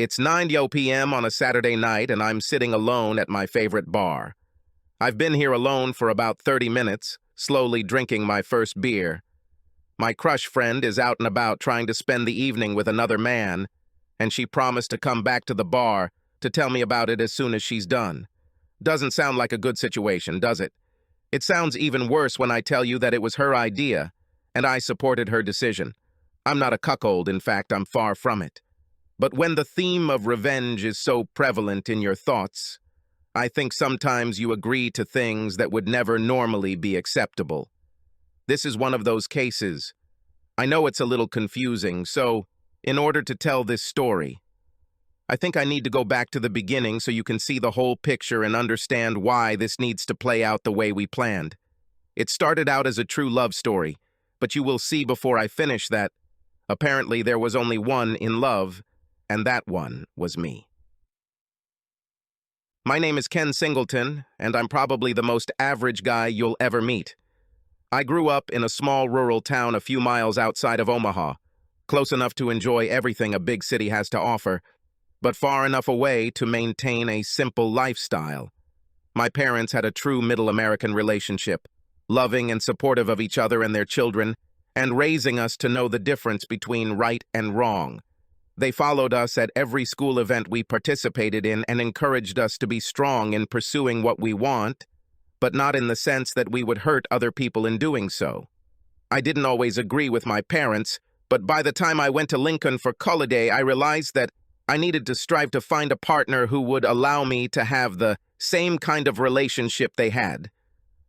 It's 9 p.m. on a Saturday night, and I'm sitting alone at my favorite bar. I've been here alone for about 30 minutes, slowly drinking my first beer. My crush friend is out and about trying to spend the evening with another man, and she promised to come back to the bar to tell me about it as soon as she's done. Doesn't sound like a good situation, does it? It sounds even worse when I tell you that it was her idea, and I supported her decision. I'm not a cuckold, in fact, I'm far from it. But when the theme of revenge is so prevalent in your thoughts, I think sometimes you agree to things that would never normally be acceptable. This is one of those cases. I know it's a little confusing, so in order to tell this story, I think I need to go back to the beginning so you can see the whole picture and understand why this needs to play out the way we planned. It started out as a true love story, but you will see before I finish that apparently there was only one in love, and that one was me. My name is Ken Singleton, and I'm probably the most average guy you'll ever meet. I grew up in a small rural town a few miles outside of Omaha, close enough to enjoy everything a big city has to offer, but far enough away to maintain a simple lifestyle. My parents had a true middle American relationship, loving and supportive of each other and their children, and raising us to know the difference between right and wrong. They followed us at every school event we participated in and encouraged us to be strong in pursuing what we want, but not in the sense that we would hurt other people in doing so. I didn't always agree with my parents, but by the time I went to Lincoln for holiday, I realized that I needed to strive to find a partner who would allow me to have the same kind of relationship they had.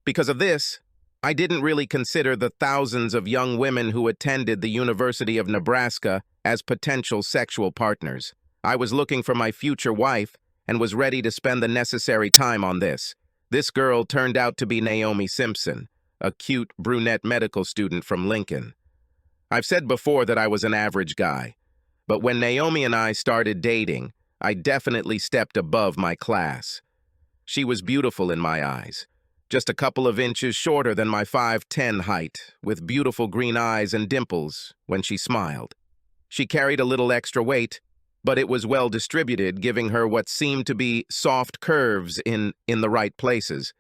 Because of this, I didn't really consider the thousands of young women who attended the University of Nebraska as potential sexual partners. I was looking for my future wife and was ready to spend the necessary time on this. This girl turned out to be Naomi Simpson, a cute brunette medical student from Lincoln. I've said before that I was an average guy, but when Naomi and I started dating, I definitely stepped above my class. She was beautiful in my eyes, just a couple of inches shorter than my 5'10" height, with beautiful green eyes and dimples when she smiled. She carried a little extra weight, but it was well distributed, giving her what seemed to be soft curves in the right places.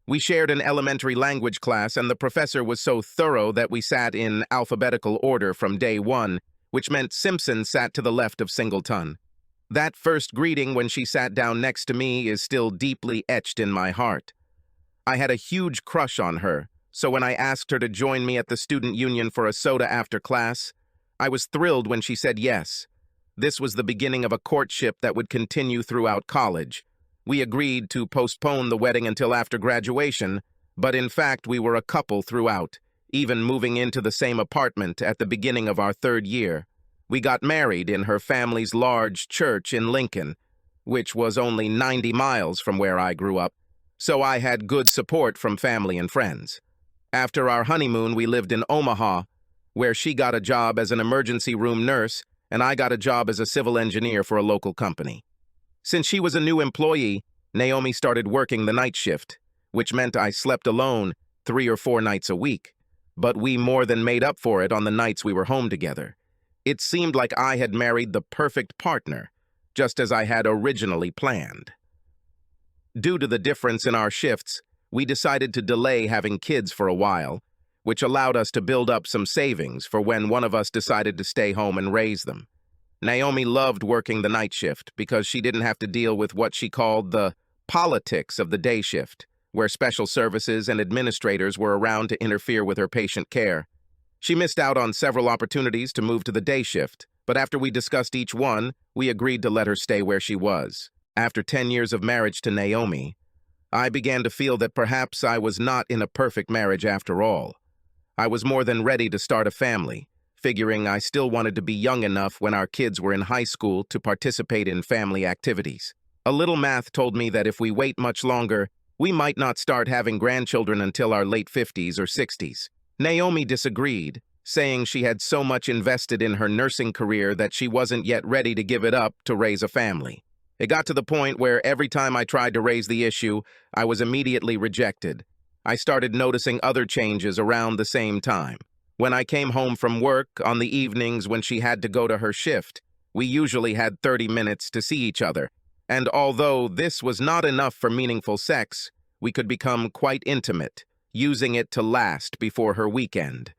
We shared an elementary language class, and the professor was so thorough that we sat in alphabetical order from day one, which meant Simpson sat to the left of Singleton. That first greeting when she sat down next to me is still deeply etched in my heart. I had a huge crush on her, so when I asked her to join me at the student union for a soda after class, I was thrilled when she said yes. This was the beginning of a courtship that would continue throughout college. We agreed to postpone the wedding until after graduation, but in fact we were a couple throughout, even moving into the same apartment at the beginning of our third year. We got married in her family's large church in Lincoln, which was only 90 miles from where I grew up, so I had good support from family and friends. After our honeymoon, we lived in Omaha, where she got a job as an emergency room nurse and I got a job as a civil engineer for a local company. Since she was a new employee, Naomi started working the night shift, which meant I slept alone 3 or 4 nights a week, but we more than made up for it on the nights we were home together. It seemed like I had married the perfect partner, just as I had originally planned. Due to the difference in our shifts, we decided to delay having kids for a while, which allowed us to build up some savings for when one of us decided to stay home and raise them. Naomi loved working the night shift because she didn't have to deal with what she called the politics of the day shift, where special services and administrators were around to interfere with her patient care. She missed out on several opportunities to move to the day shift, but after we discussed each one, we agreed to let her stay where she was. After 10 years of marriage to Naomi, I began to feel that perhaps I was not in a perfect marriage after all. I was more than ready to start a family, figuring I still wanted to be young enough when our kids were in high school to participate in family activities. A little math told me that if we wait much longer, we might not start having grandchildren until our late 50s or 60s. Naomi disagreed, saying she had so much invested in her nursing career that she wasn't yet ready to give it up to raise a family. It got to the point where every time I tried to raise the issue, I was immediately rejected. I started noticing other changes around the same time. When I came home from work on the evenings when she had to go to her shift, We usually had 30 minutes to see each other, and although this was not enough for meaningful sex, we could become quite intimate, using it to last before her weekend.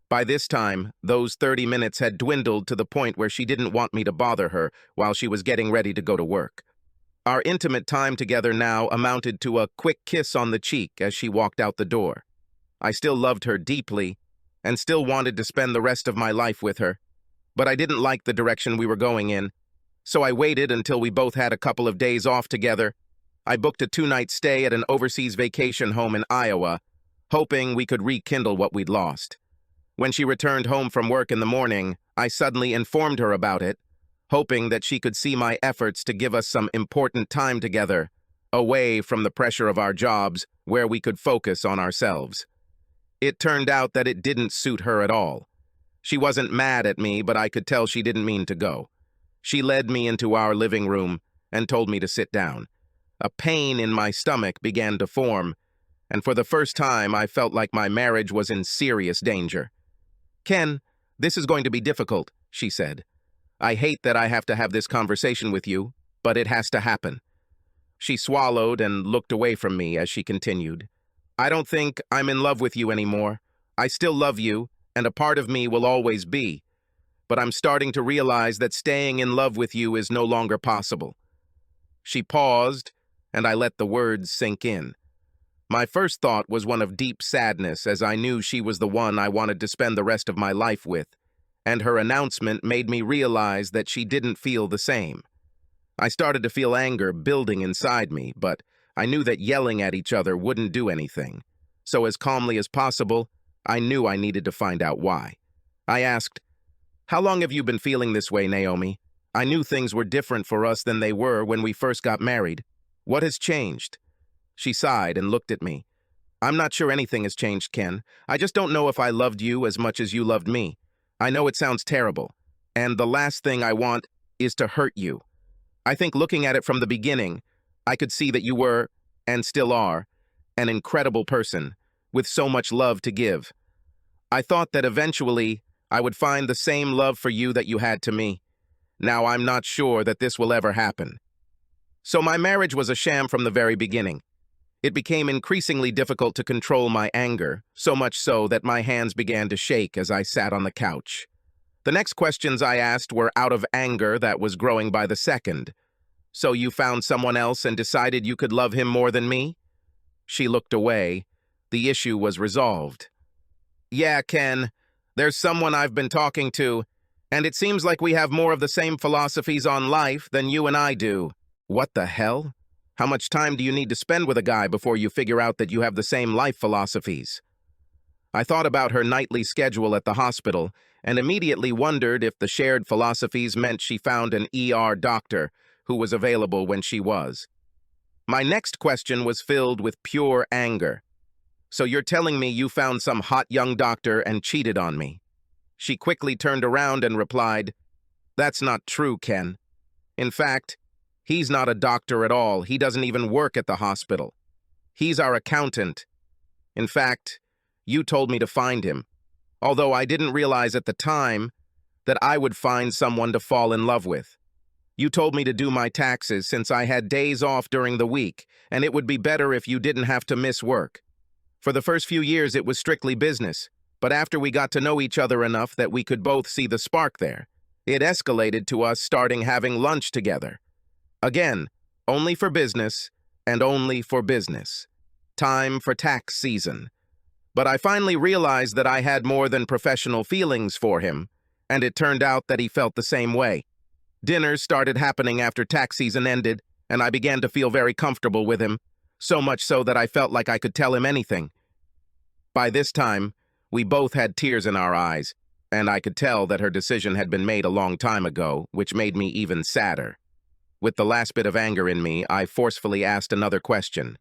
By this time, those 30 minutes had dwindled to the point where she didn't want me to bother her while she was getting ready to go to work. Our intimate time together now amounted to a quick kiss on the cheek as she walked out the door. I still loved her deeply and still wanted to spend the rest of my life with her, but I didn't like the direction we were going in, so I waited until we both had a couple of days off together. I booked a 2-night stay at an overseas vacation home in Iowa, hoping we could rekindle what we'd lost. When she returned home from work in the morning, I suddenly informed her about it, hoping that she could see my efforts to give us some important time together, away from the pressure of our jobs, where we could focus on ourselves. It turned out that it didn't suit her at all. She wasn't mad at me, but I could tell she didn't mean to go. She led me into our living room and told me to sit down. A pain in my stomach began to form, and for the first time I felt like my marriage was in serious danger. "Ken, this is going to be difficult," she said. "I hate that I have to have this conversation with you, but it has to happen." She swallowed and looked away from me as she continued. "I don't think I'm in love with you anymore. I still love you, and a part of me will always be. But I'm starting to realize that staying in love with you is no longer possible." She paused, and I let the words sink in. My first thought was one of deep sadness, as I knew she was the one I wanted to spend the rest of my life with, and her announcement made me realize that she didn't feel the same. I started to feel anger building inside me, but I knew that yelling at each other wouldn't do anything. So as calmly as possible, I knew I needed to find out why. I asked, "How long have you been feeling this way, Naomi? I knew things were different for us than they were when we first got married. What has changed?" She sighed and looked at me. "I'm not sure anything has changed, Ken. I just don't know if I loved you as much as you loved me. I know it sounds terrible, and the last thing I want is to hurt you. I think looking at it from the beginning, I could see that you were, and still are, an incredible person, with so much love to give. I thought that eventually I would find the same love for you that you had to me. Now I'm not sure that this will ever happen." So my marriage was a sham from the very beginning. It became increasingly difficult to control my anger, so much so that my hands began to shake as I sat on the couch. The next questions I asked were out of anger that was growing by the second. "So you found someone else and decided you could love him more than me?" She looked away. The issue was resolved. "Yeah, Ken, there's someone I've been talking to, and it seems like we have more of the same philosophies on life than you and I do." "What the hell? How much time do you need to spend with a guy before you figure out that you have the same life philosophies?" I thought about her nightly schedule at the hospital and immediately wondered if the shared philosophies meant she found an ER doctor who was available when she was. My next question was filled with pure anger. "So you're telling me you found some hot young doctor and cheated on me?" She quickly turned around and replied, "That's not true, Ken. In fact, he's not a doctor at all. He doesn't even work at the hospital. He's our accountant. In fact, you told me to find him, although I didn't realize at the time that I would find someone to fall in love with. You told me to do my taxes since I had days off during the week, and it would be better if you didn't have to miss work. For the first few years, it was strictly business, but after we got to know each other enough that we could both see the spark there, it escalated to us starting having lunch together. Again, only for business, and only for business. Time for tax season. But I finally realized that I had more than professional feelings for him, and it turned out that he felt the same way. Dinners started happening after tax season ended, and I began to feel very comfortable with him, so much so that I felt like I could tell him anything. By this time, we both had tears in our eyes, and I could tell that her decision had been made a long time ago, which made me even sadder. With the last bit of anger in me, I forcefully asked another question.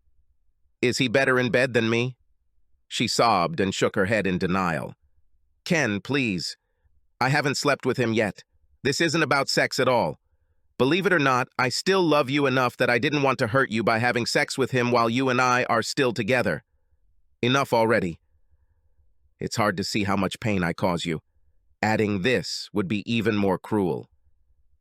"Is he better in bed than me?" She sobbed and shook her head in denial. "Ken, please. I haven't slept with him yet. This isn't about sex at all. Believe it or not, I still love you enough that I didn't want to hurt you by having sex with him while you and I are still together. Enough already. It's hard to see how much pain I cause you. Adding this would be even more cruel.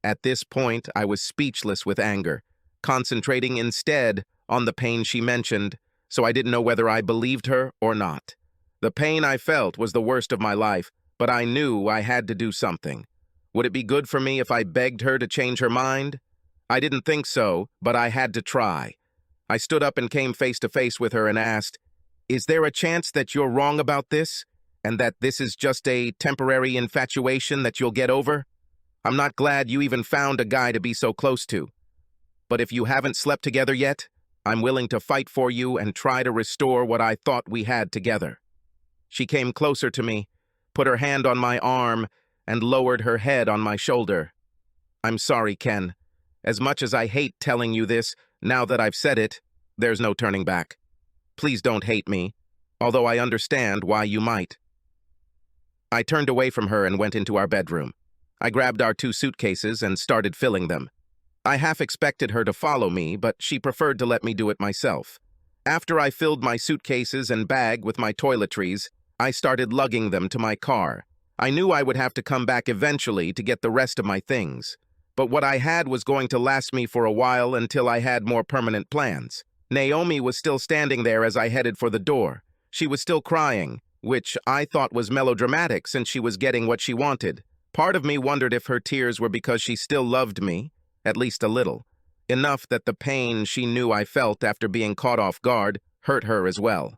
At this point, I was speechless with anger, concentrating instead on the pain she mentioned, so I didn't know whether I believed her or not. The pain I felt was the worst of my life, but I knew I had to do something. Would it be good for me if I begged her to change her mind? I didn't think so, but I had to try. I stood up and came face to face with her and asked, "Is there a chance that you're wrong about this, and that this is just a temporary infatuation that you'll get over? I'm not glad you even found a guy to be so close to. But if you haven't slept together yet, I'm willing to fight for you and try to restore what I thought we had together." She came closer to me, put her hand on my arm, and lowered her head on my shoulder. "I'm sorry, Ken. As much as I hate telling you this, now that I've said it, there's no turning back. Please don't hate me, although I understand why you might." I turned away from her and went into our bedroom. I grabbed our 2 suitcases and started filling them. I half expected her to follow me, but she preferred to let me do it myself. After I filled my suitcases and bag with my toiletries, I started lugging them to my car. I knew I would have to come back eventually to get the rest of my things, but what I had was going to last me for a while until I had more permanent plans. Naomi was still standing there as I headed for the door. She was still crying, which I thought was melodramatic since she was getting what she wanted. Part of me wondered if her tears were because she still loved me, at least a little, enough that the pain she knew I felt after being caught off guard hurt her as well.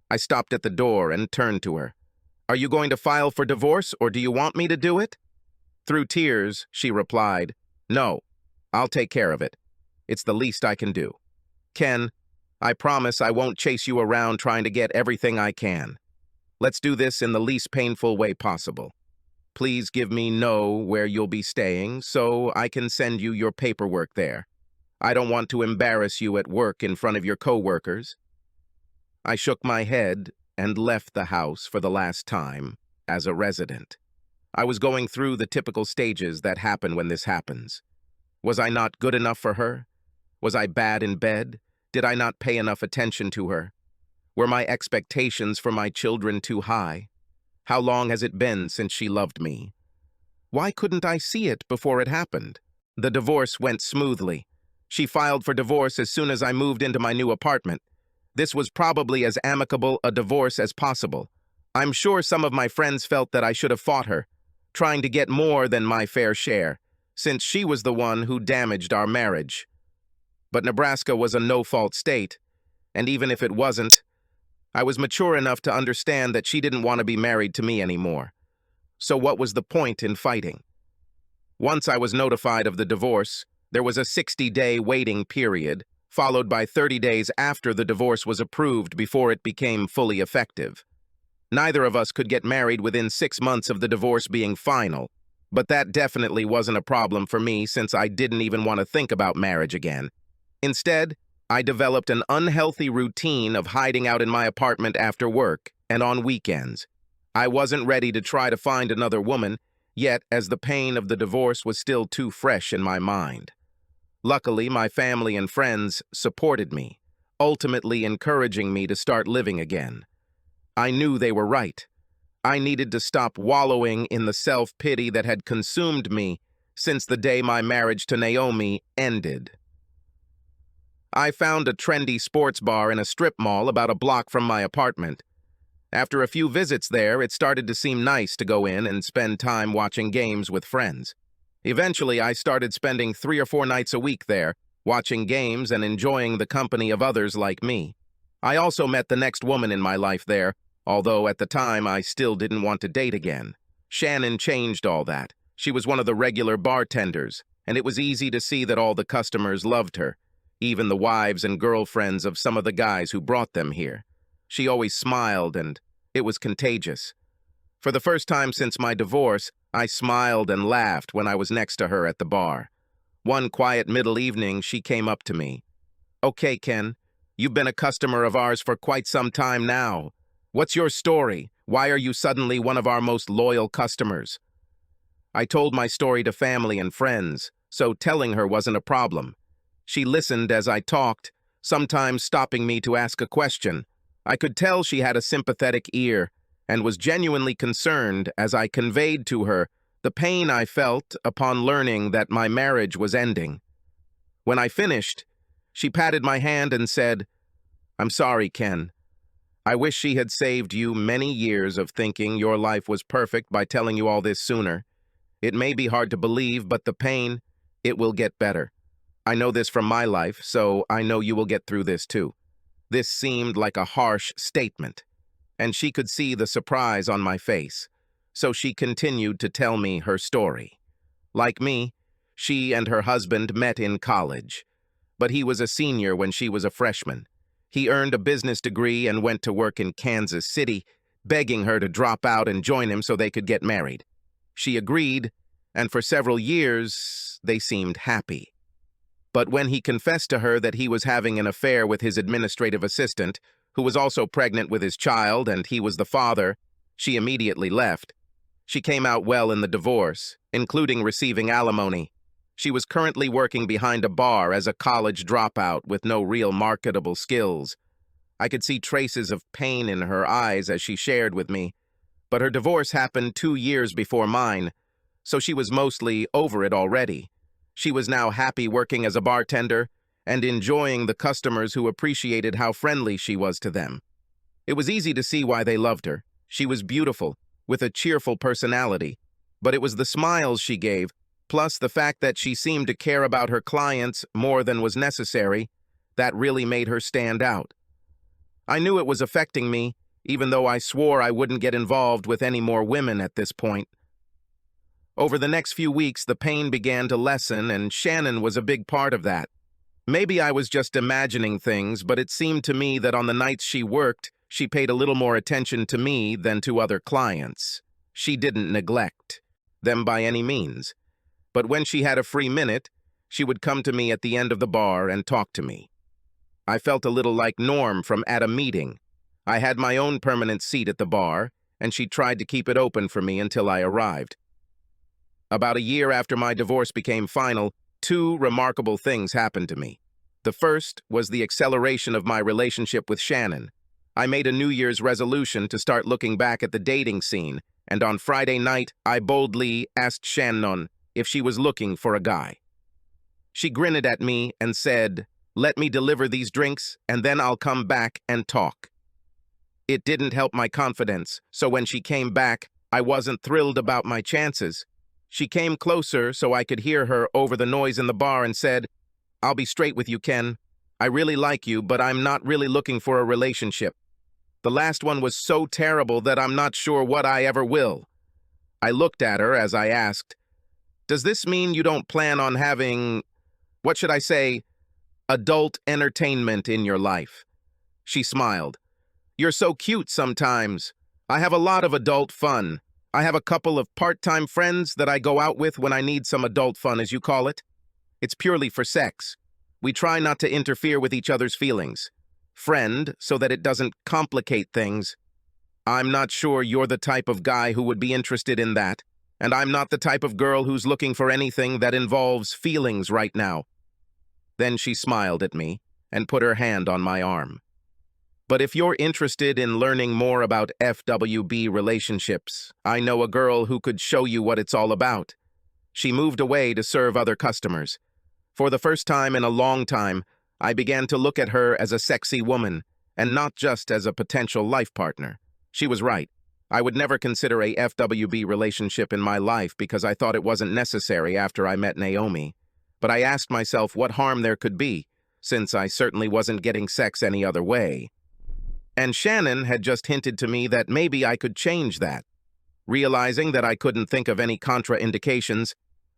I stopped at the door and turned to her. "Are you going to file for divorce, or do you want me to do it?" Through tears, she replied, "No, I'll take care of it. It's the least I can do. Ken, I promise I won't chase you around trying to get everything I can. Let's do this in the least painful way possible. Please give me know where you'll be staying so I can send you your paperwork there. I don't want to embarrass you at work in front of your coworkers." I shook my head and left the house for the last time as a resident. I was going through the typical stages that happen when this happens. Was I not good enough for her? Was I bad in bed? Did I not pay enough attention to her? Were my expectations for my children too high? How long has it been since she loved me? Why couldn't I see it before it happened? The divorce went smoothly. She filed for divorce as soon as I moved into my new apartment. This was probably as amicable a divorce as possible. I'm sure some of my friends felt that I should have fought her, trying to get more than my fair share, since she was the one who damaged our marriage. But Nebraska was a no-fault state, and even if it wasn't, I was mature enough to understand that she didn't want to be married to me anymore. So what was the point in fighting? Once I was notified of the divorce, there was a 60-day waiting period, followed by 30 days after the divorce was approved before it became fully effective. Neither of us could get married within 6 months of the divorce being final, but that definitely wasn't a problem for me since I didn't even want to think about marriage again. Instead, I developed an unhealthy routine of hiding out in my apartment after work and on weekends. I wasn't ready to try to find another woman, yet as the pain of the divorce was still too fresh in my mind. Luckily, my family and friends supported me, ultimately encouraging me to start living again. I knew they were right. I needed to stop wallowing in the self-pity that had consumed me since the day my marriage to Naomi ended. I found a trendy sports bar in a strip mall about a block from my apartment. After a few visits there, it started to seem nice to go in and spend time watching games with friends. Eventually, I started spending 3 or 4 nights a week there, watching games and enjoying the company of others like me. I also met the next woman in my life there, although at the time I still didn't want to date again. Shannon changed all that. She was one of the regular bartenders, and it was easy to see that all the customers loved her, even the wives and girlfriends of some of the guys who brought them here. She always smiled, and it was contagious. For the first time since my divorce, I smiled and laughed when I was next to her at the bar. One quiet middle evening, she came up to me. "Okay, Ken, you've been a customer of ours for quite some time now. What's your story? Why are you suddenly one of our most loyal customers?" I told my story to family and friends, so telling her wasn't a problem. She listened as I talked, sometimes stopping me to ask a question. I could tell she had a sympathetic ear and was genuinely concerned as I conveyed to her the pain I felt upon learning that my marriage was ending. When I finished, she patted my hand and said, "I'm sorry, Ken. I wish she had saved you many years of thinking your life was perfect by telling you all this sooner. It may be hard to believe, but the pain, it will get better. I know this from my life, so I know you will get through this too." This seemed like a harsh statement, and she could see the surprise on my face, so she continued to tell me her story. Like me, she and her husband met in college, but he was a senior when she was a freshman. He earned a business degree and went to work in Kansas City, begging her to drop out and join him so they could get married. She agreed, and for several years, they seemed happy. But when he confessed to her that he was having an affair with his administrative assistant, who was also pregnant with his child and he was the father, she immediately left. She came out well in the divorce, including receiving alimony. She was currently working behind a bar as a college dropout with no real marketable skills. I could see traces of pain in her eyes as she shared with me, but her divorce happened 2 years before mine, so she was mostly over it already. She was now happy working as a bartender and enjoying the customers who appreciated how friendly she was to them. It was easy to see why they loved her. She was beautiful, with a cheerful personality, but it was the smiles she gave, plus the fact that she seemed to care about her clients more than was necessary, that really made her stand out. I knew it was affecting me, even though I swore I wouldn't get involved with any more women at this point. Over the next few weeks, the pain began to lessen, and Shannon was a big part of that. Maybe I was just imagining things, but it seemed to me that on the nights she worked, she paid a little more attention to me than to other clients. She didn't neglect them by any means. But when she had a free minute, she would come to me at the end of the bar and talk to me. I felt a little like Norm from At a Meeting. I had my own permanent seat at the bar, and she tried to keep it open for me until I arrived. About a year after my divorce became final, 2 remarkable things happened to me. The first was the acceleration of my relationship with Shannon. I made a New Year's resolution to start looking back at the dating scene, and on Friday night, I boldly asked Shannon if she was looking for a guy. She grinned at me and said, "Let me deliver these drinks, and then I'll come back and talk." It didn't help my confidence, so when she came back, I wasn't thrilled about my chances. She came closer so I could hear her over the noise in the bar and said, "I'll be straight with you, Ken. I really like you, but I'm not really looking for a relationship. The last one was so terrible that I'm not sure what I ever will." I looked at her as I asked, "Does this mean you don't plan on having, what should I say, adult entertainment in your life?" She smiled. "You're so cute sometimes. I have a lot of adult fun. I have a couple of part-time friends that I go out with when I need some adult fun, as you call it. It's purely for sex. We try not to interfere with each other's feelings. Friend, so that it doesn't complicate things. I'm not sure you're the type of guy who would be interested in that, and I'm not the type of girl who's looking for anything that involves feelings right now." Then she smiled at me and put her hand on my arm. "But if you're interested in learning more about FWB relationships, I know a girl who could show you what it's all about." She moved away to serve other customers. For the first time in a long time, I began to look at her as a sexy woman, and not just as a potential life partner. She was right. I would never consider a FWB relationship in my life because I thought it wasn't necessary after I met Naomi. But I asked myself what harm there could be, since I certainly wasn't getting sex any other way. And Shannon had just hinted to me that maybe I could change that. Realizing that I couldn't think of any contraindications,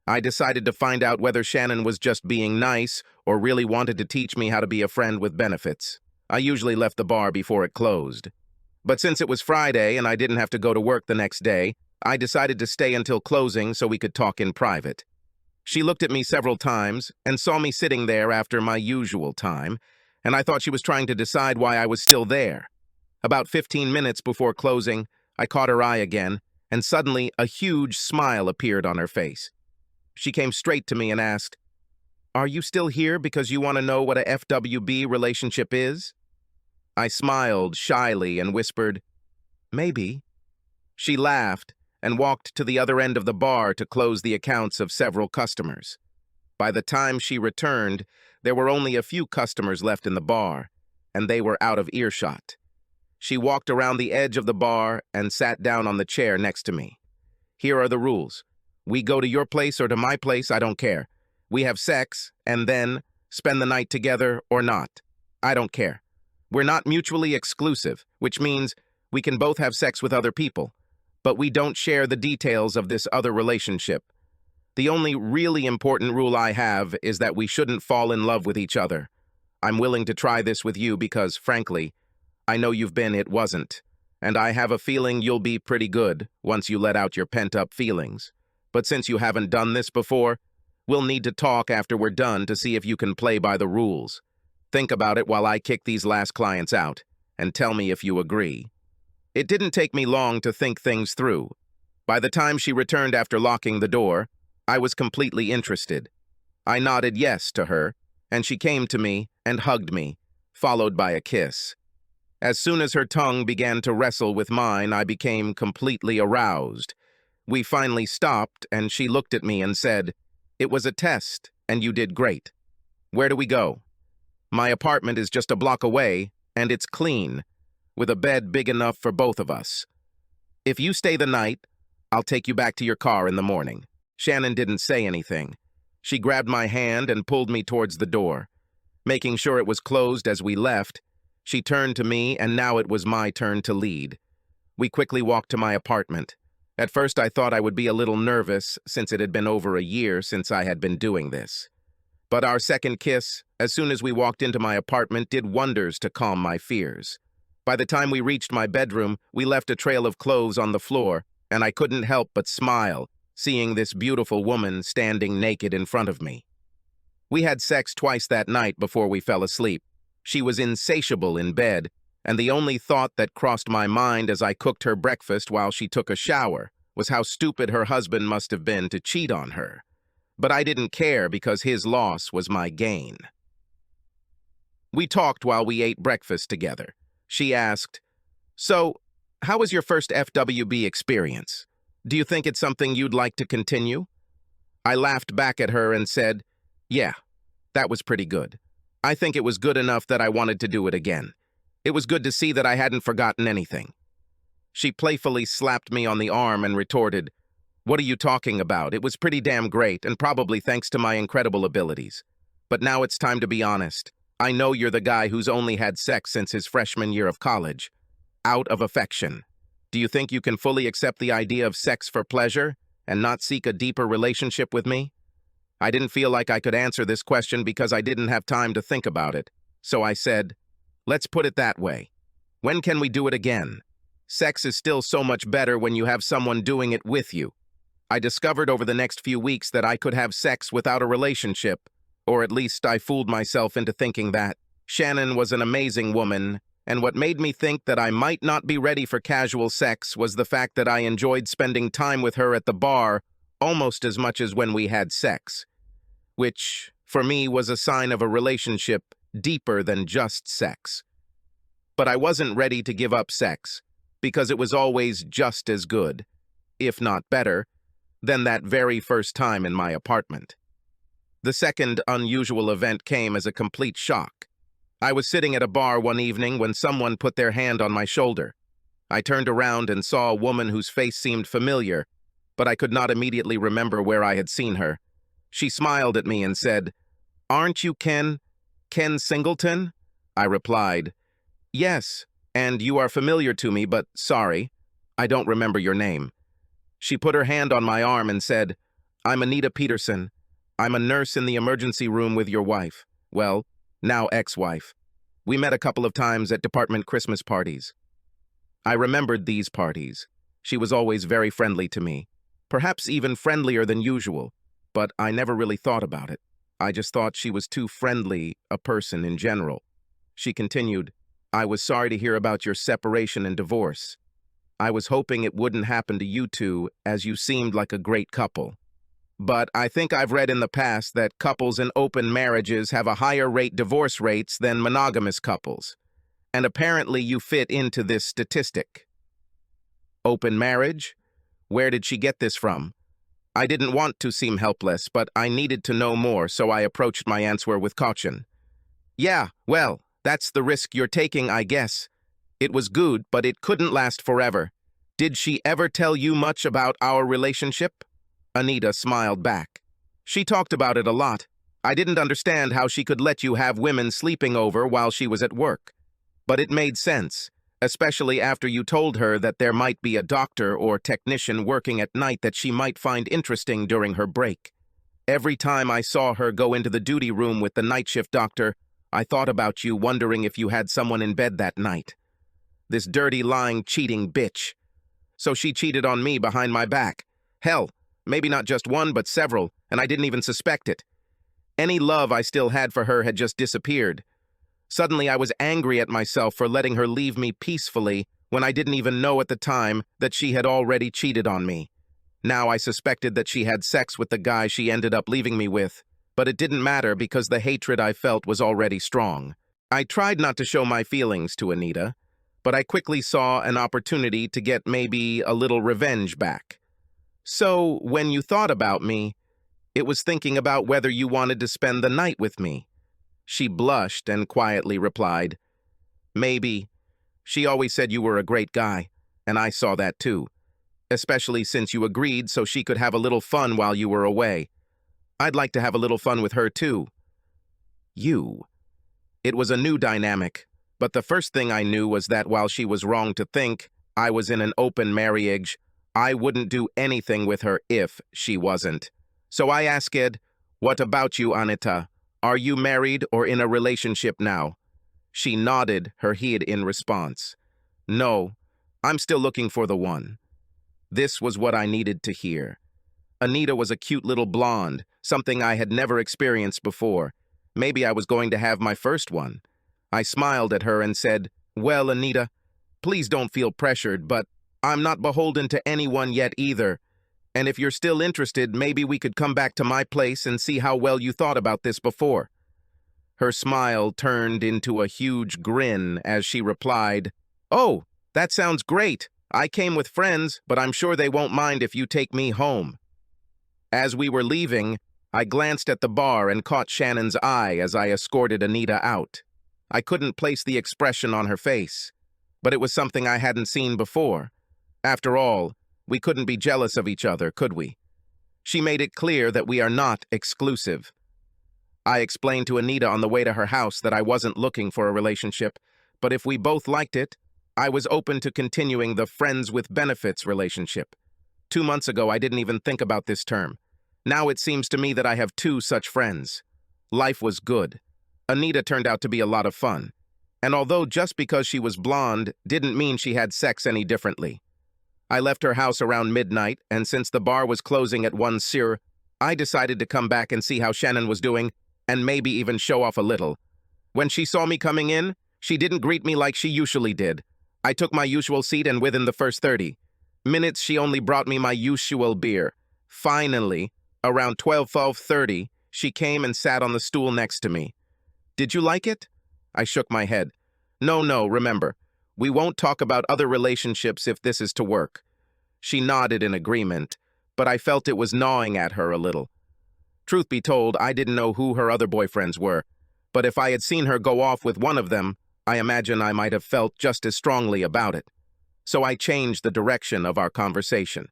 I decided to find out whether Shannon was just being nice or really wanted to teach me how to be a friend with benefits. I usually left the bar before it closed. But since it was Friday and I didn't have to go to work the next day, I decided to stay until closing so we could talk in private. She looked at me several times and saw me sitting there after my usual time, and I thought she was trying to decide why I was still there. About 15 minutes before closing, I caught her eye again, and suddenly a huge smile appeared on her face. She came straight to me and asked, "Are you still here because you want to know what a FWB relationship is?" I smiled shyly and whispered, "Maybe." She laughed and walked to the other end of the bar to close the accounts of several customers. By the time she returned, there were only a few customers left in the bar, and they were out of earshot. She walked around the edge of the bar and sat down on the chair next to me. Here are the rules. We go to your place or to my place, I don't care. We have sex, and then spend the night together or not. I don't care. We're not mutually exclusive, which means we can both have sex with other people, but we don't share the details of this other relationship. The only really important rule I have is that we shouldn't fall in love with each other. I'm willing to try this with you because, frankly, I know you've been it wasn't, and I have a feeling you'll be pretty good once you let out your pent-up feelings. But since you haven't done this before, we'll need to talk after we're done to see if you can play by the rules. Think about it while I kick these last clients out, and tell me if you agree. It didn't take me long to think things through. By the time she returned after locking the door, I was completely interested. I nodded yes to her, and she came to me and hugged me, followed by a kiss. As soon as her tongue began to wrestle with mine, I became completely aroused. We finally stopped, and she looked at me and said, "It was a test, and you did great. Where do we go? My apartment is just a block away, and it's clean, with a bed big enough for both of us. If you stay the night, I'll take you back to your car in the morning." Shannon didn't say anything. She grabbed my hand and pulled me towards the door. Making sure it was closed as we left, she turned to me, and now it was my turn to lead. We quickly walked to my apartment. At first I thought I would be a little nervous since it had been over a year since I had been doing this. But our second kiss, as soon as we walked into my apartment, did wonders to calm my fears. By the time we reached my bedroom, we left a trail of clothes on the floor, and I couldn't help but smile, seeing this beautiful woman standing naked in front of me. We had sex twice that night before we fell asleep. She was insatiable in bed, and the only thought that crossed my mind as I cooked her breakfast while she took a shower was how stupid her husband must have been to cheat on her. But I didn't care because his loss was my gain. We talked while we ate breakfast together. She asked, "So, how was your first FWB experience? Do you think it's something you'd like to continue?" I laughed back at her and said, "Yeah, that was pretty good. I think it was good enough that I wanted to do it again. It was good to see that I hadn't forgotten anything." She playfully slapped me on the arm and retorted, "What are you talking about? It was pretty damn great, and probably thanks to my incredible abilities. But now it's time to be honest. I know you're the guy who's only had sex since his freshman year of college. Out of affection. Do you think you can fully accept the idea of sex for pleasure and not seek a deeper relationship with me?" I didn't feel like I could answer this question because I didn't have time to think about it. So I said, "Let's put it that way. When can we do it again? Sex is still so much better when you have someone doing it with you." I discovered over the next few weeks that I could have sex without a relationship, or at least I fooled myself into thinking that. Shannon was an amazing woman, and what made me think that I might not be ready for casual sex was the fact that I enjoyed spending time with her at the bar almost as much as when we had sex, which, for me, was a sign of a relationship deeper than just sex. But I wasn't ready to give up sex, because it was always just as good, if not better, than that very first time in my apartment. The second unusual event came as a complete shock. I was sitting at a bar one evening when someone put their hand on my shoulder. I turned around and saw a woman whose face seemed familiar, but I could not immediately remember where I had seen her. She smiled at me and said, "Aren't you Ken Singleton?" I replied, "Yes, and you are familiar to me, but sorry, I don't remember your name." She put her hand on my arm and said, "I'm Anita Peterson. I'm a nurse in the emergency room with your wife. Well, now ex-wife. We met a couple of times at department Christmas parties." I remembered these parties. She was always very friendly to me, perhaps even friendlier than usual, but I never really thought about it. I just thought she was too friendly a person in general. She continued, "I was sorry to hear about your separation and divorce. I was hoping it wouldn't happen to you two, as you seemed like a great couple. But I think I've read in the past that couples in open marriages have a higher rate divorce rates than monogamous couples, and apparently you fit into this statistic." "Open marriage? Where did she get this from? I didn't want to seem helpless, but I needed to know more, so I approached my answer with caution. Yeah, well, that's the risk you're taking, I guess. It was good, but it couldn't last forever. Did she ever tell you much about our relationship? Anita smiled back. She talked about it a lot. I didn't understand how she could let you have women sleeping over while she was at work. But it made sense, especially after you told her that there might be a doctor or technician working at night that she might find interesting during her break. Every time I saw her go into the duty room with the night shift doctor, I thought about you, wondering if you had someone in bed that night. This dirty, lying, cheating bitch. So she cheated on me behind my back. Hell, maybe not just one, but several, and I didn't even suspect it. Any love I still had for her had just disappeared. Suddenly I was angry at myself for letting her leave me peacefully when I didn't even know at the time that she had already cheated on me. Now I suspected that she had sex with the guy she ended up leaving me with, but it didn't matter because the hatred I felt was already strong. I tried not to show my feelings to Anita, but I quickly saw an opportunity to get maybe a little revenge back. So, when you thought about me, it was thinking about whether you wanted to spend the night with me. She blushed and quietly replied, Maybe. She always said you were a great guy, and I saw that too. Especially since you agreed so she could have a little fun while you were away. I'd like to have a little fun with her too. You. It was a new dynamic, but the first thing I knew was that while she was wrong to think I was in an open marriage, I wouldn't do anything with her if she wasn't. So I asked, What about you, Anita? Are you married or in a relationship now? She nodded her head in response. No, I'm still looking for the one. This was what I needed to hear. Anita was a cute little blonde, something I had never experienced before. Maybe I was going to have my first one. I smiled at her and said, Well, Anita, please don't feel pressured, but I'm not beholden to anyone yet either. And if you're still interested, maybe we could come back to my place and see how well you thought about this before. Her smile turned into a huge grin as she replied, Oh, that sounds great. I came with friends, but I'm sure they won't mind if you take me home. As we were leaving, I glanced at the bar and caught Shannon's eye as I escorted Anita out. I couldn't place the expression on her face, but it was something I hadn't seen before. After all, we couldn't be jealous of each other, could we? She made it clear that we are not exclusive. I explained to Anita on the way to her house that I wasn't looking for a relationship, but if we both liked it, I was open to continuing the friends with benefits relationship. 2 months ago, I didn't even think about this term. Now it seems to me that I have 2 such friends. Life was good. Anita turned out to be a lot of fun. And although just because she was blonde didn't mean she had sex any differently. I left her house around midnight, and since the bar was closing at 1 Sir, I decided to come back and see how Shannon was doing, and maybe even show off a little. When she saw me coming in, she didn't greet me like she usually did. I took my usual seat, and within the first 30 minutes, she only brought me my usual beer. Finally, around 12:30, she came and sat on the stool next to me. Did you like it? I shook my head. No, remember, we won't talk about other relationships if this is to work. She nodded in agreement, but I felt it was gnawing at her a little. Truth be told, I didn't know who her other boyfriends were, but if I had seen her go off with one of them, I imagine I might have felt just as strongly about it. So I changed the direction of our conversation.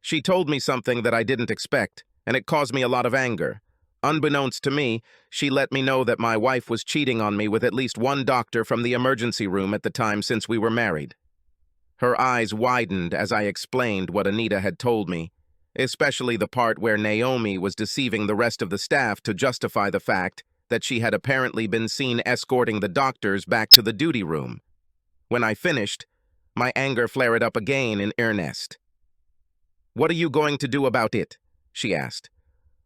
She told me something that I didn't expect, and it caused me a lot of anger. Unbeknownst to me, she let me know that my wife was cheating on me with at least one doctor from the emergency room at the time since we were married. Her eyes widened as I explained what Anita had told me, especially the part where Naomi was deceiving the rest of the staff to justify the fact that she had apparently been seen escorting the doctors back to the duty room. When I finished, my anger flared up again in earnest. What are you going to do about it? She asked.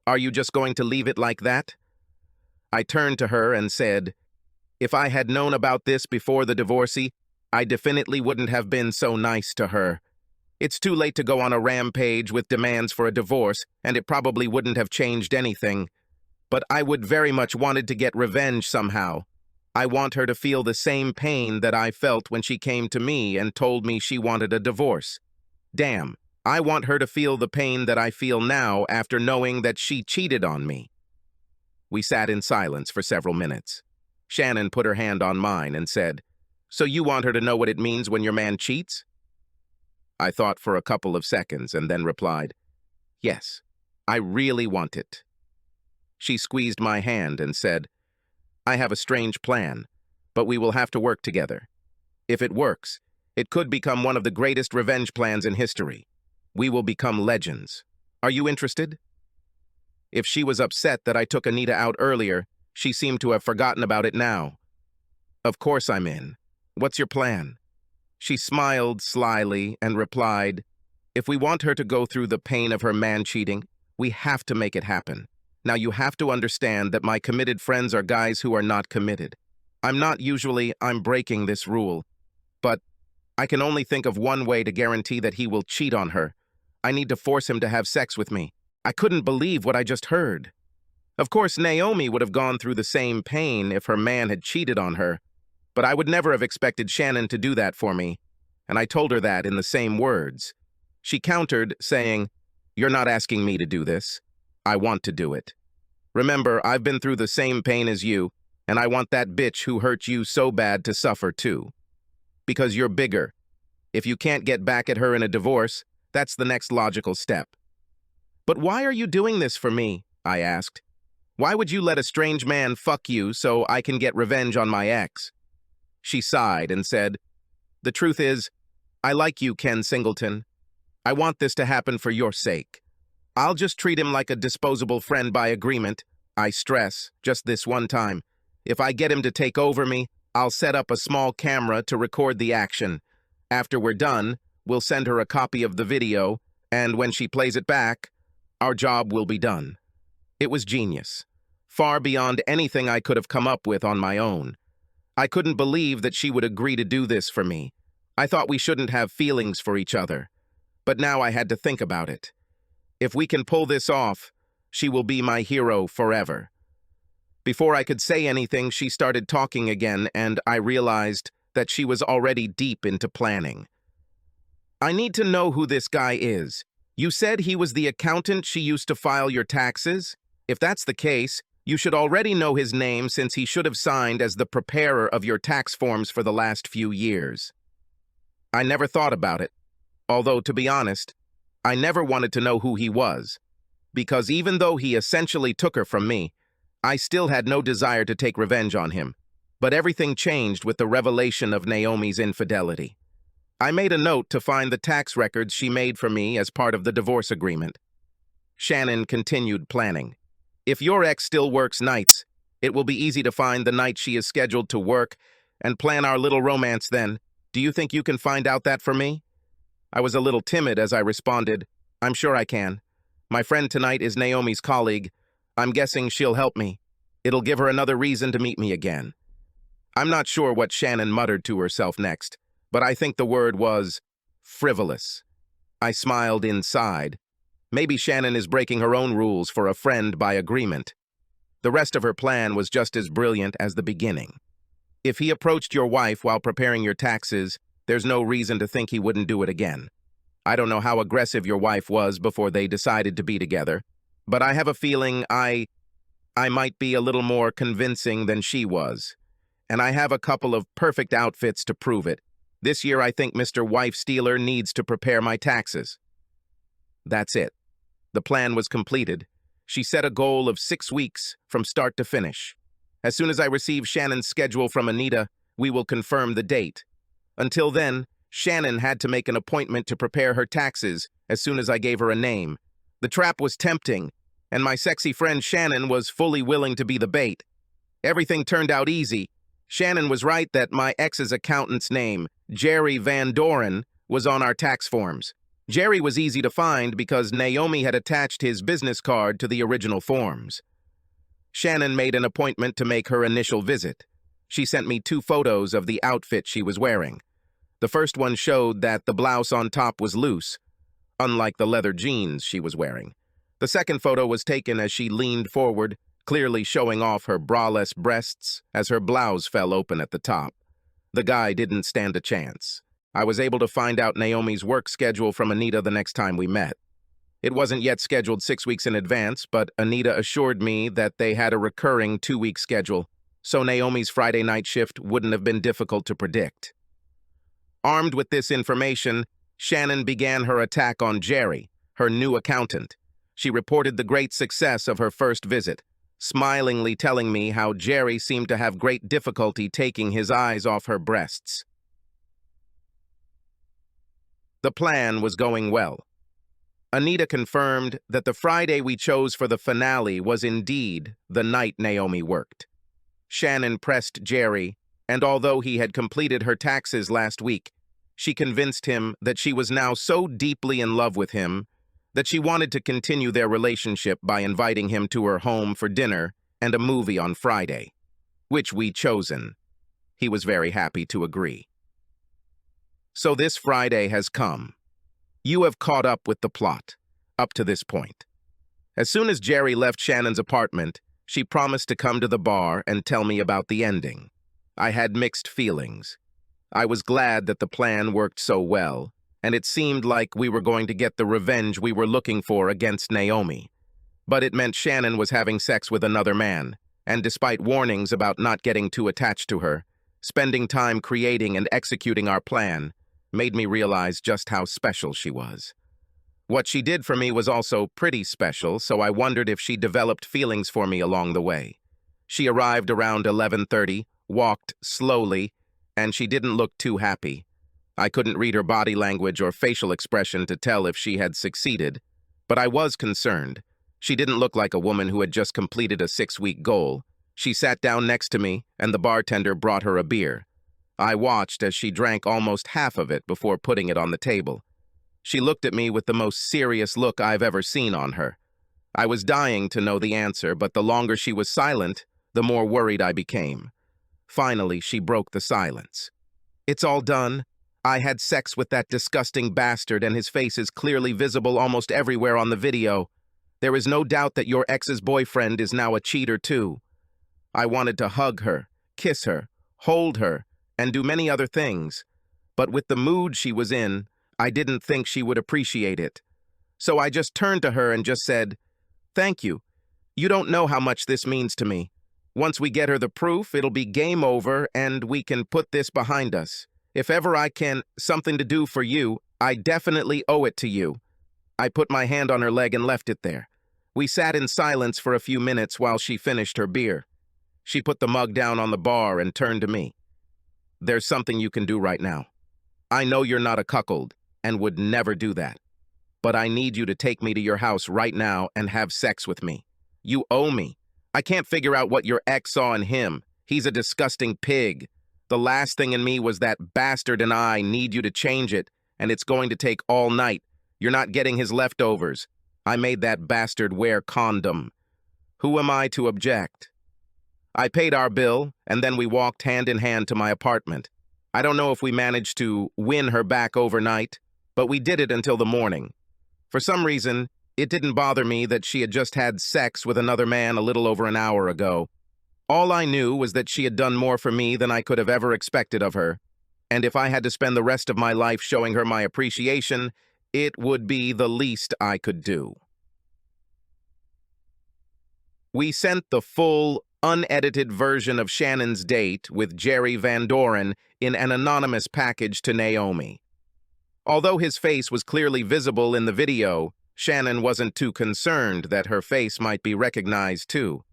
Are you just going to leave it like that? I turned to her and said, If I had known about this before the divorcee, I definitely wouldn't have been so nice to her. It's too late to go on a rampage with demands for a divorce, and it probably wouldn't have changed anything. But I would very much wanted to get revenge somehow. I want her to feel the same pain that I felt when she came to me and told me she wanted a divorce. Damn, I want her to feel the pain that I feel now after knowing that she cheated on me. We sat in silence for several minutes. Shannon put her hand on mine and said, "So you want her to know what it means when your man cheats?" I thought for a couple of seconds and then replied, "Yes, I really want it." She squeezed my hand and said, "I have a strange plan, but we will have to work together. If it works, it could become one of the greatest revenge plans in history. We will become legends. Are you interested?" If she was upset that I took Anita out earlier, she seemed to have forgotten about it now. "Of course I'm in. What's your plan?" She smiled slyly and replied, "If we want her to go through the pain of her man cheating, we have to make it happen. Now you have to understand that my committed friends are guys who are not committed. I'm breaking this rule, but I can only think of one way to guarantee that he will cheat on her. I need to force him to have sex with me." I couldn't believe what I just heard. Of course, Naomi would have gone through the same pain if her man had cheated on her, but I would never have expected Shannon to do that for me, and I told her that in the same words. She countered, saying, "You're not asking me to do this. I want to do it. Remember, I've been through the same pain as you, and I want that bitch who hurt you so bad to suffer too. Because you're bigger. If you can't get back at her in a divorce, that's the next logical step." "But why are you doing this for me?" I asked. "Why would you let a strange man fuck you so I can get revenge on my ex?" She sighed and said, "The truth is, I like you, Ken Singleton. I want this to happen for your sake. I'll just treat him like a disposable friend by agreement. I stress, just this one time. If I get him to take over me, I'll set up a small camera to record the action. After we're done, we'll send her a copy of the video, and when she plays it back, our job will be done." It was genius, far beyond anything I could have come up with on my own. I couldn't believe that she would agree to do this for me. I thought we shouldn't have feelings for each other, but now I had to think about it. If we can pull this off, she will be my hero forever. Before I could say anything, she started talking again, and I realized that she was already deep into planning. "I need to know who this guy is. You said he was the accountant she used to file your taxes? If that's the case, you should already know his name since he should have signed as the preparer of your tax forms for the last few years." I never thought about it, although, to be honest, I never wanted to know who he was, because even though he essentially took her from me, I still had no desire to take revenge on him. But everything changed with the revelation of Naomi's infidelity. I made a note to find the tax records she made for me as part of the divorce agreement. Shannon continued planning. "If your ex still works nights, it will be easy to find the night she is scheduled to work and plan our little romance then. Do you think you can find out that for me?" I was a little timid as I responded, "I'm sure I can. My friend tonight is Naomi's colleague. I'm guessing she'll help me. It'll give her another reason to meet me again." I'm not sure what Shannon muttered to herself next, but I think the word was frivolous. I smiled inside. Maybe Shannon is breaking her own rules for a friend by agreement. The rest of her plan was just as brilliant as the beginning. If he approached your wife while preparing your taxes, there's no reason to think he wouldn't do it again. I don't know how aggressive your wife was before they decided to be together, but I have a feeling I might be a little more convincing than she was. And I have a couple of perfect outfits to prove it. This year I think Mr. Wife Stealer needs to prepare my taxes. That's it. The plan was completed. She set a goal of 6 weeks from start to finish. As soon as I receive Shannon's schedule from Anita, we will confirm the date. Until then, Shannon had to make an appointment to prepare her taxes as soon as I gave her a name. The trap was tempting, and my sexy friend Shannon was fully willing to be the bait. Everything turned out easy. Shannon was right that my ex's accountant's name, Jerry Van Doren, was on our tax forms. Jerry was easy to find because Naomi had attached his business card to the original forms. Shannon made an appointment to make her initial visit. She sent me 2 photos of the outfit she was wearing. The first one showed that the blouse on top was loose, unlike the leather jeans she was wearing. The second photo was taken as she leaned forward, clearly showing off her braless breasts as her blouse fell open at the top. The guy didn't stand a chance. I was able to find out Naomi's work schedule from Anita the next time we met. It wasn't yet scheduled 6 weeks in advance, but Anita assured me that they had a recurring 2-week schedule, so Naomi's Friday night shift wouldn't have been difficult to predict. Armed with this information, Shannon began her attack on Jerry, her new accountant. She reported the great success of her first visit, smilingly telling me how Jerry seemed to have great difficulty taking his eyes off her breasts. The plan was going well. Anita confirmed that the Friday we chose for the finale was indeed the night Naomi worked. Shannon pressed Jerry, and although he had completed her taxes last week, she convinced him that she was now so deeply in love with him that she wanted to continue their relationship by inviting him to her home for dinner and a movie on Friday, which we'd chosen. He was very happy to agree. So this Friday has come. You have caught up with the plot, up to this point. As soon as Jerry left Shannon's apartment, she promised to come to the bar and tell me about the ending. I had mixed feelings. I was glad that the plan worked so well, and it seemed like we were going to get the revenge we were looking for against Naomi. But it meant Shannon was having sex with another man, and despite warnings about not getting too attached to her, spending time creating and executing our plan made me realize just how special she was. What she did for me was also pretty special, so I wondered if she developed feelings for me along the way. She arrived around 11:30, walked slowly, and she didn't look too happy. I couldn't read her body language or facial expression to tell if she had succeeded, but I was concerned. She didn't look like a woman who had just completed a 6-week goal. She sat down next to me, and the bartender brought her a beer. I watched as she drank almost half of it before putting it on the table. She looked at me with the most serious look I've ever seen on her. I was dying to know the answer, but the longer she was silent, the more worried I became. Finally, she broke the silence. "It's all done. I had sex with that disgusting bastard, and his face is clearly visible almost everywhere on the video. There is no doubt that your ex's boyfriend is now a cheater too." I wanted to hug her, kiss her, hold her, and do many other things, but with the mood she was in, I didn't think she would appreciate it. So I just turned to her and just said, "Thank you. You don't know how much this means to me. Once we get her the proof, it'll be game over and we can put this behind us. If ever I can something to do for you, I definitely owe it to you." I put my hand on her leg and left it there. We sat in silence for a few minutes while she finished her beer. She put the mug down on the bar and turned to me. "There's something you can do right now. I know you're not a cuckold and would never do that. But I need you to take me to your house right now and have sex with me. You owe me. I can't figure out what your ex saw in him. He's a disgusting pig. The last thing in me was that bastard, and I need you to change it, and it's going to take all night. You're not getting his leftovers. I made that bastard wear condom. Who am I to object?" I paid our bill, and then we walked hand in hand to my apartment. I don't know if we managed to win her back overnight, but we did it until the morning. For some reason, it didn't bother me that she had just had sex with another man a little over an hour ago. All I knew was that she had done more for me than I could have ever expected of her, and if I had to spend the rest of my life showing her my appreciation, it would be the least I could do. We sent the full, unedited version of Shannon's date with Jerry Van Doren in an anonymous package to Naomi. Although his face was clearly visible in the video, Shannon wasn't too concerned that her face might be recognized too.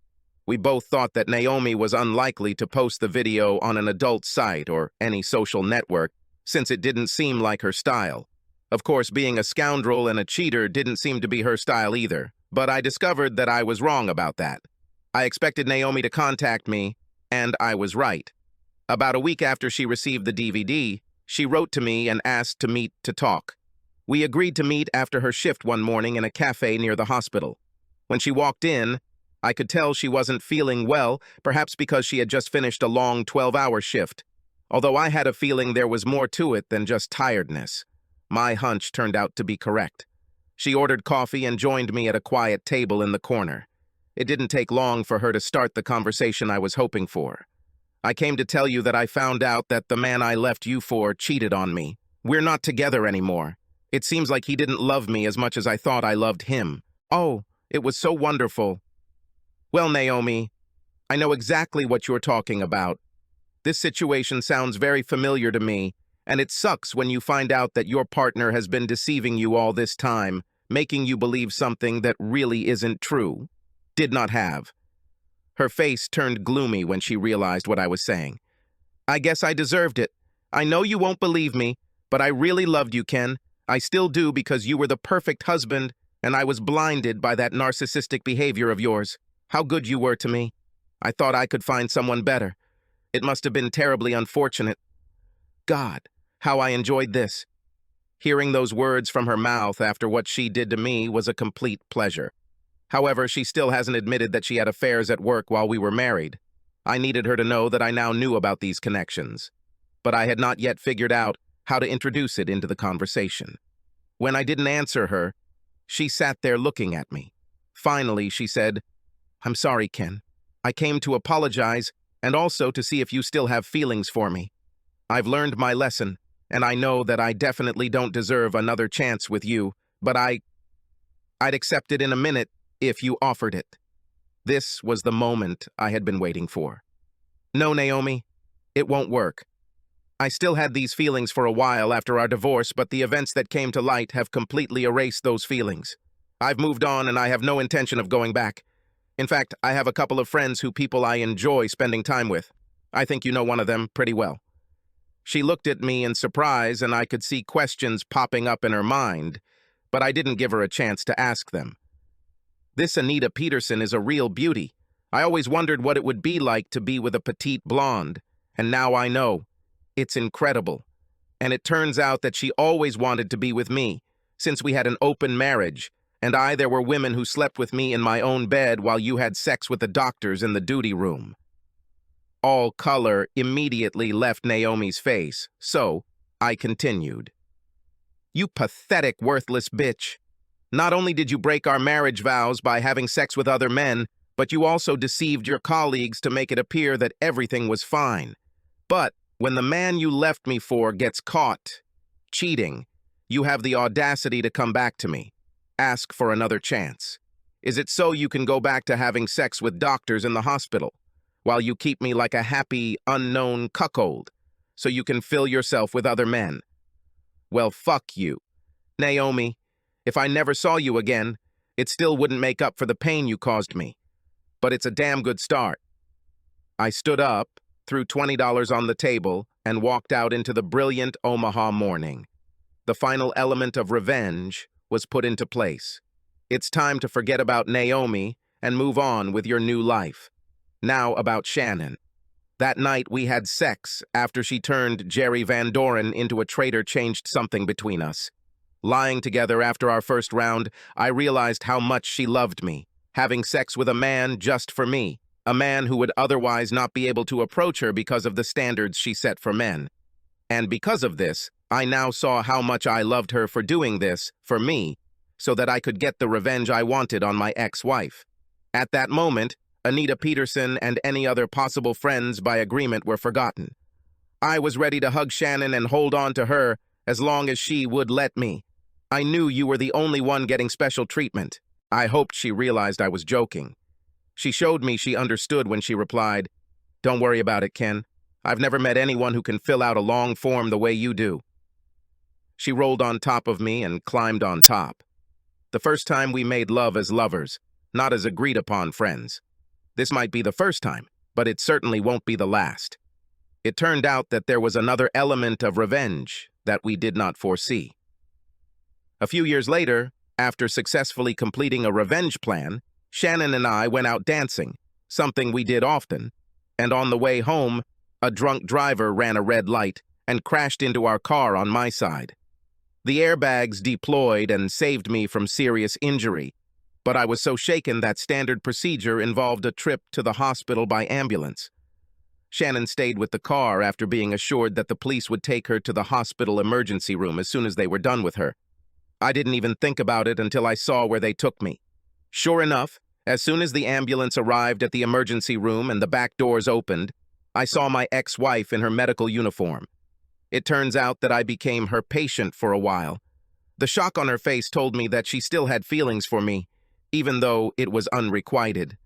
We both thought that Naomi was unlikely to post the video on an adult site or any social network, since it didn't seem like her style. Of course, being a scoundrel and a cheater didn't seem to be her style either, but I discovered that I was wrong about that. I expected Naomi to contact me, and I was right. About a week after she received the DVD, she wrote to me and asked to meet to talk. We agreed to meet after her shift one morning in a cafe near the hospital. When she walked in, I could tell she wasn't feeling well, perhaps because she had just finished a long 12-hour shift, although I had a feeling there was more to it than just tiredness. My hunch turned out to be correct. She ordered coffee and joined me at a quiet table in the corner. It didn't take long for her to start the conversation I was hoping for. "I came to tell you that I found out that the man I left you for cheated on me. We're not together anymore. It seems like he didn't love me as much as I thought I loved him. Oh, it was so wonderful. Well, Naomi, I know exactly what you're talking about. This situation sounds very familiar to me, and it sucks when you find out that your partner has been deceiving you all this time, making you believe something that really isn't true. Did not have. Her face turned gloomy when she realized what I was saying. I guess I deserved it. I know you won't believe me, but I really loved you, Ken. I still do because you were the perfect husband, and I was blinded by that narcissistic behavior of yours. How good you were to me. I thought I could find someone better. It must have been terribly unfortunate. God, how I enjoyed this. Hearing those words from her mouth after what she did to me was a complete pleasure. However, she still hasn't admitted that she had affairs at work while we were married. I needed her to know that I now knew about these connections, but I had not yet figured out how to introduce it into the conversation. When I didn't answer her, she sat there looking at me. Finally, she said, "I'm sorry, Ken. I came to apologize and also to see if you still have feelings for me. I've learned my lesson, and I know that I definitely don't deserve another chance with you, but I'd accept it in a minute if you offered it." This was the moment I had been waiting for. No, Naomi, it won't work. I still had these feelings for a while after our divorce, but the events that came to light have completely erased those feelings. I've moved on and I have no intention of going back. In fact, I have a couple of friends who people I enjoy spending time with. I think you know one of them pretty well. She looked at me in surprise and I could see questions popping up in her mind, but I didn't give her a chance to ask them. This Anita Peterson is a real beauty. I always wondered what it would be like to be with a petite blonde, and now I know. It's incredible. And it turns out that she always wanted to be with me, since we had an open marriage, and there were women who slept with me in my own bed while you had sex with the doctors in the duty room. All color immediately left Naomi's face, so I continued. You pathetic, worthless bitch. Not only did you break our marriage vows by having sex with other men, but you also deceived your colleagues to make it appear that everything was fine. But when the man you left me for gets caught cheating, you have the audacity to come back to me, ask for another chance. Is it so you can go back to having sex with doctors in the hospital, while you keep me like a happy, unknown cuckold, so you can fill yourself with other men? Well, fuck you. Naomi, if I never saw you again, it still wouldn't make up for the pain you caused me. But it's a damn good start. I stood up, threw $20 on the table, and walked out into the brilliant Omaha morning. The final element of revenge was put into place. It's time to forget about Naomi and move on with your new life. Now about Shannon. That night we had sex after she turned Jerry Van Doren into a traitor changed something between us. Lying together after our first round, I realized how much she loved me, having sex with a man just for me, a man who would otherwise not be able to approach her because of the standards she set for men. And because of this, I now saw how much I loved her for doing this, for me, so that I could get the revenge I wanted on my ex-wife. At that moment, Anita Peterson and any other possible friends by agreement were forgotten. I was ready to hug Shannon and hold on to her as long as she would let me. I knew you were the only one getting special treatment. I hoped she realized I was joking. She showed me she understood when she replied, "Don't worry about it, Ken. I've never met anyone who can fill out a long form the way you do." She rolled on top of me and climbed on top. The first time we made love as lovers, not as agreed-upon friends. This might be the first time, but it certainly won't be the last. It turned out that there was another element of revenge that we did not foresee. A few years later, after successfully completing a revenge plan, Shannon and I went out dancing, something we did often, and on the way home, a drunk driver ran a red light and crashed into our car on my side. The airbags deployed and saved me from serious injury, but I was so shaken that standard procedure involved a trip to the hospital by ambulance. Shannon stayed with the car after being assured that the police would take her to the hospital emergency room as soon as they were done with her. I didn't even think about it until I saw where they took me. Sure enough, as soon as the ambulance arrived at the emergency room and the back doors opened, I saw my ex-wife in her medical uniform. It turns out that I became her patient for a while. The shock on her face told me that she still had feelings for me, even though it was unrequited.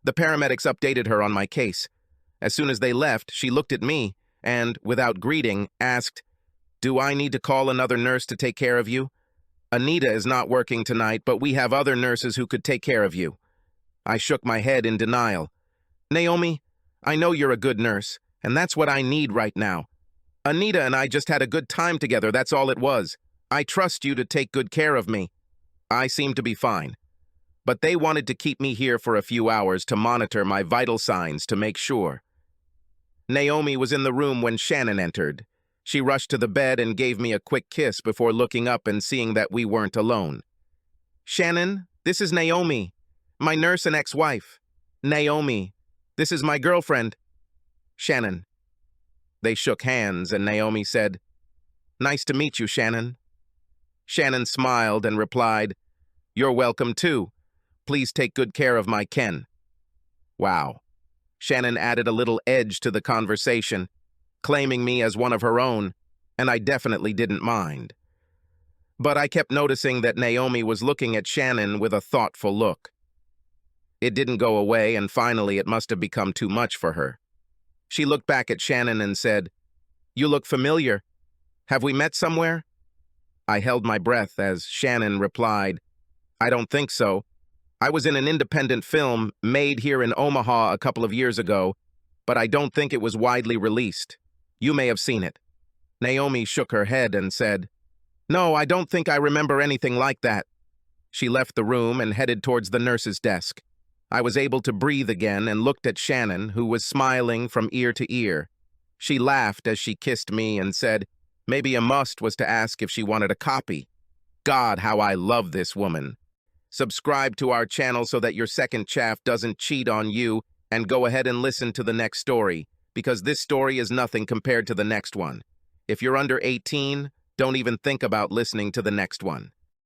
The paramedics updated her on my case. As soon as they left, she looked at me and, without greeting, asked, "Do I need to call another nurse to take care of you? Anita is not working tonight, but we have other nurses who could take care of you." I shook my head in denial. "Naomi, I know you're a good nurse, and that's what I need right now. Anita and I just had a good time together, that's all it was. I trust you to take good care of me." I seemed to be fine, but they wanted to keep me here for a few hours to monitor my vital signs to make sure. Naomi was in the room when Shannon entered. She rushed to the bed and gave me a quick kiss before looking up and seeing that we weren't alone. "Shannon, this is Naomi, my nurse and ex-wife. Naomi, this is my girlfriend, Shannon." They shook hands and Naomi said, "Nice to meet you, Shannon." Shannon smiled and replied, "You're welcome too. Please take good care of my Ken." Wow. Shannon added a little edge to the conversation, claiming me as one of her own, and I definitely didn't mind. But I kept noticing that Naomi was looking at Shannon with a thoughtful look. It didn't go away, and finally it must have become too much for her. She looked back at Shannon and said, "You look familiar. Have we met somewhere?" I held my breath as Shannon replied, "I don't think so. I was in an independent film made here in Omaha a couple of years ago, but I don't think it was widely released. You may have seen it." Naomi shook her head and said, "No, I don't think I remember anything like that." She left the room and headed towards the nurse's desk. I was able to breathe again and looked at Shannon, who was smiling from ear to ear. She laughed as she kissed me and said, maybe a must was to ask if she wanted a copy. God, how I love this woman. Subscribe to our channel so that your second chaff doesn't cheat on you, and go ahead and listen to the next story, because this story is nothing compared to the next one. If you're under 18, don't even think about listening to the next one.